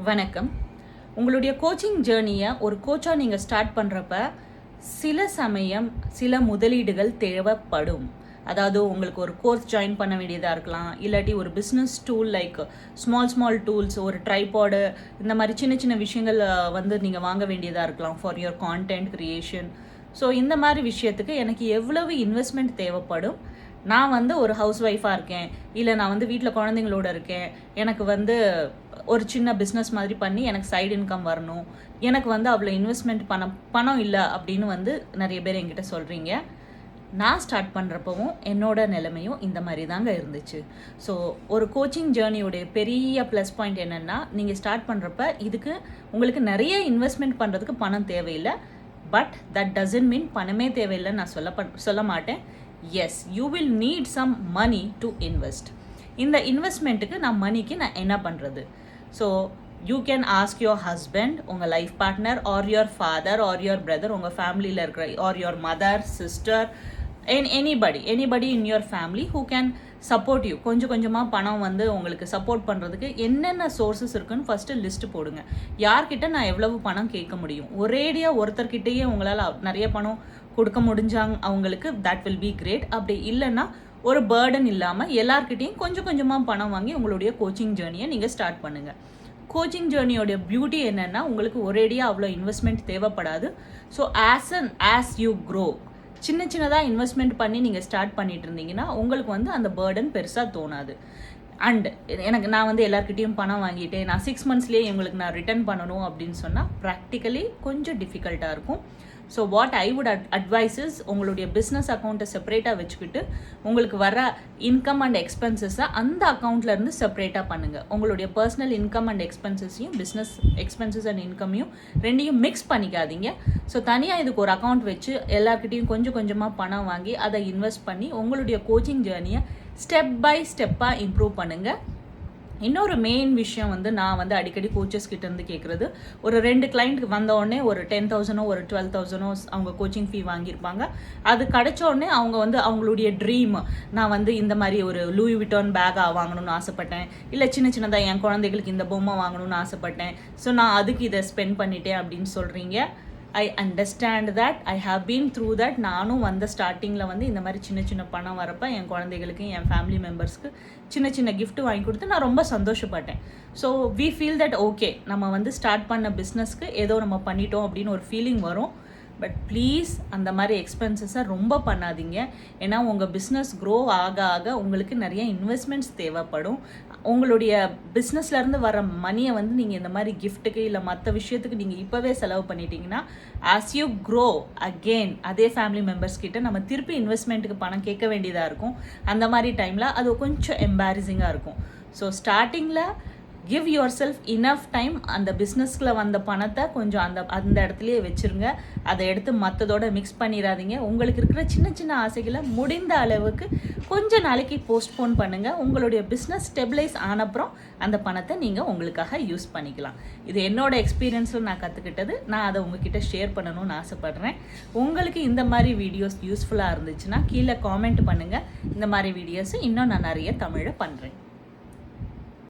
வணக்கம். உங்களுடைய கோச்சிங் ஜேர்னியை ஒரு கோச்சாக நீங்கள் ஸ்டார்ட் பண்ணுறப்ப சில சமயம் சில முதலீடுகள் தேவைப்படும். அதாவது உங்களுக்கு ஒரு கோர்ஸ் ஜாயின் பண்ண வேண்டியதாக இருக்கலாம், இல்லாட்டி ஒரு business tool like small tools, ஒரு ட்ரைபாடு, இந்த மாதிரி சின்ன சின்ன விஷயங்கள் வந்து நீங்கள் வாங்க வேண்டியதாக இருக்கலாம் for your content creation. So இந்த மாதிரி விஷயத்துக்கு எனக்கு எவ்வளவு இன்வெஸ்ட்மெண்ட் தேவைப்படும், நான் வந்து ஒரு ஹவுஸ் ஒய்ஃபாக இருக்கேன், இல்லை நான் வந்து வீட்டில் குழந்தைங்களோட இருக்கேன், எனக்கு வந்து ஒரு சின்ன பிஸ்னஸ் மாதிரி பண்ணி எனக்கு சைடு இன்கம் வரணும், எனக்கு வந்து அவ்வளோ இன்வெஸ்ட்மெண்ட் பணம் இல்லை அப்படின்னு வந்து நிறைய பேர் என்கிட்ட சொல்கிறீங்க. நான் ஸ்டார்ட் பண்ணுறப்பவும் என்னோட நிலைமையும் இந்த மாதிரி தாங்க இருந்துச்சு. ஸோ ஒரு கோச்சிங் ஜேர்னியோடைய பெரிய ப்ளஸ் பாயிண்ட் என்னென்னா, நீங்கள் ஸ்டார்ட் பண்ணுறப்ப இதுக்கு உங்களுக்கு நிறைய இன்வெஸ்ட்மெண்ட் பண்ணுறதுக்கு பணம் தேவையில்லை. பட் தட் டசன்ட் மீன் பணமே தேவையில்லைன்னு நான் சொல்ல மாட்டேன். Yes, you will need some money to invest. இந்த இன்வெஸ்ட்மெண்ட்டுக்கு மணிக்கு நான் என்ன பண்ணுறது? So you can ask your husband, உங்கள் life partner, or your father, or your brother, உங்கள் ஃபேமிலியில் இருக்கிற, or your mother, sister, anybody in your family who can support you. கொஞ்சமாக பணம் வந்து உங்களுக்கு சப்போர்ட் பண்ணுறதுக்கு என்னென்ன சோர்ஸஸ் இருக்குன்னு ஃபஸ்ட்டு லிஸ்ட்டு போடுங்க. யார்கிட்ட நான் எவ்வளவு பணம் கேட்க முடியும்? ஒரேடியாக ஒருத்தர்கிட்டயே உங்களால் நிறைய பணம் கொடுக்க முடிஞ்சாங்க அவங்களுக்கு, தட் வில் பி கிரேட். அப்படி இல்லைன்னா ஒரு பேர்டன் இல்லாமல் எல்லார்கிட்டையும் கொஞ்சமாக பணம் வாங்கி உங்களுடைய கோச்சிங் ஜேர்னியை நீங்கள் ஸ்டார்ட் பண்ணுங்கள். கோச்சிங் ஜேர்னியோடைய பியூட்டி என்னென்னா, உங்களுக்கு ஒரேடியாக அவ்வளோ இன்வெஸ்ட்மெண்ட் தேவைப்படாது. ஸோ ஆஸ் யூ க்ரோ, சின்னதாக இன்வெஸ்ட்மெண்ட் பண்ணி நீங்கள் ஸ்டார்ட் பண்ணிட்டு இருந்தீங்கன்னா உங்களுக்கு வந்து அந்த பேர்டன் பெருசாக தோணாது. அண்ட் நான் வந்து எல்லாருக்கிட்டையும் பணம் வாங்கிட்டேன், நான் 6 monthsலேயே இவங்களுக்கு நான் ரிட்டர்ன் பண்ணணும் அப்படின்னு சொன்னால் ப்ராக்டிக்கலி கொஞ்சம் டிஃபிகல்ட்டாக இருக்கும். So what I would advice is, உங்களுடைய பிஸ்னஸ் அக்கௌண்ட்டை செப்பரேட்டாக வச்சுக்கிட்டு உங்களுக்கு வர இன்கம் அண்ட் எக்ஸ்பென்சஸை அந்த அக்கௌண்ட்லேருந்து செப்பரேட்டாக பண்ணுங்கள். உங்களுடைய பர்சனல் இன்கம் அண்ட் எக்ஸ்பென்சஸையும் பிஸ்னஸ் எக்ஸ்பென்சஸ் அண்ட் இன்கமையும் ரெண்டையும் மிக்ஸ் பண்ணிக்காதீங்க. ஸோ தனியாக இதுக்கு ஒரு அக்கௌண்ட் வச்சு எல்லாருக்கிட்டையும் கொஞ்சமாக பணம் வாங்கி அதை இன்வெஸ்ட் பண்ணி உங்களுடைய கோச்சிங் ஜேர்னியை ஸ்டெப் பை ஸ்டெப்பாக இம்ப்ரூவ் பண்ணுங்கள். இன்னொரு மெயின் விஷயம் வந்து நான் வந்து அடிக்கடி கோச்சஸ் கிட்ட இருந்து கேட்குறது, ஒரு 2 கிளைண்ட்டுக்கு வந்த உடனே ஒரு 10,000 ஒரு 12,000 அவங்க கோச்சிங் ஃபீ வாங்கியிருப்பாங்க. அது கிடைச்ச உடனே அவங்க வந்து அவங்களுடைய ட்ரீம், நான் வந்து இந்த மாதிரி ஒரு லூயி விட்டான் பேக்காக வாங்கணும்னு ஆசைப்பட்டேன், இல்லை சின்னதாக என் குழந்தைகளுக்கு இந்த பொம்மை வாங்கணும்னு ஆசைப்பட்டேன், ஸோ நான் அதுக்கு இதை ஸ்பெண்ட் பண்ணிட்டேன் அப்படின்னு சொல்கிறீங்க. I understand that, I have been through that. நானும் வந்து ஸ்டார்டிங்கில் வந்து இந்த மாதிரி சின்ன பணம் வரப்போ என் குழந்தைகளுக்கு, என் ஃபேமிலி மெம்பர்ஸ்க்கு சின்ன கிஃப்ட் வாங்கி கொடுத்து நான் ரொம்ப சந்தோஷப்பட்டேன். So we feel that okay, நம்ம வந்து ஸ்டார்ட் பண்ண பிஸ்னஸ்க்கு ஏதோ நம்ம பண்ணிட்டோம் அப்படின்னு ஒரு ஃபீலிங் வரும். பட் ப்ளீஸ் அந்த மாதிரி எக்ஸ்பென்சஸை ரொம்ப பண்ணாதீங்க. ஏன்னா உங்கள் பிஸ்னஸ் க்ரோ ஆக உங்களுக்கு நிறைய இன்வெஸ்ட்மெண்ட்ஸ் தேவைப்படும். உங்களுடைய பிஸ்னஸ்லேருந்து வர மணியை வந்து நீங்கள் இந்த மாதிரி கிஃப்ட்டுக்கு இல்லை மற்ற விஷயத்துக்கு நீங்கள் இப்போவே செலவு பண்ணிட்டீங்கன்னா, ஆஸ் யூ க்ரோ அகெயின் அதே ஃபேமிலி மெம்பர்ஸ் கிட்ட நம்ம திருப்பி இன்வெஸ்ட்மெண்ட்டுக்கு பணம் கேட்க வேண்டியதாக இருக்கும். அந்த மாதிரி டைமில் அது கொஞ்சம் எம்பாரசிங்காக இருக்கும். ஸோ ஸ்டார்டிங்கில் give your self enough time. அந்த பிஸ்னஸில் வந்த பணத்தை கொஞ்சம் அந்த இடத்துலையே வச்சுருங்க. அதை எடுத்து மற்றதோட மிக்ஸ் பண்ணிடாதீங்க. உங்களுக்கு இருக்கிற சின்ன ஆசைகளை முடிந்த அளவுக்கு கொஞ்ச நாளைக்கு போஸ்ட்போன் பண்ணுங்கள். உங்களுடைய பிஸ்னஸ் ஸ்டெபிளைஸ் ஆனப்புறம் அந்த பணத்தை நீங்கள் உங்களுக்காக யூஸ் பண்ணிக்கலாம். இது என்னோட எக்ஸ்பீரியன்ஸில் நான் கற்றுக்கிட்டது. நான் அதை உங்ககிட்ட ஷேர் பண்ணணும்னு ஆசைப்பட்றேன். உங்களுக்கு இந்த மாதிரி வீடியோஸ் யூஸ்ஃபுல்லாக இருந்துச்சுன்னா கீழே காமெண்ட் பண்ணுங்கள். இந்த மாதிரி வீடியோஸ் இன்னும் நான் நிறைய தமிழில் பண்ணுறேன்.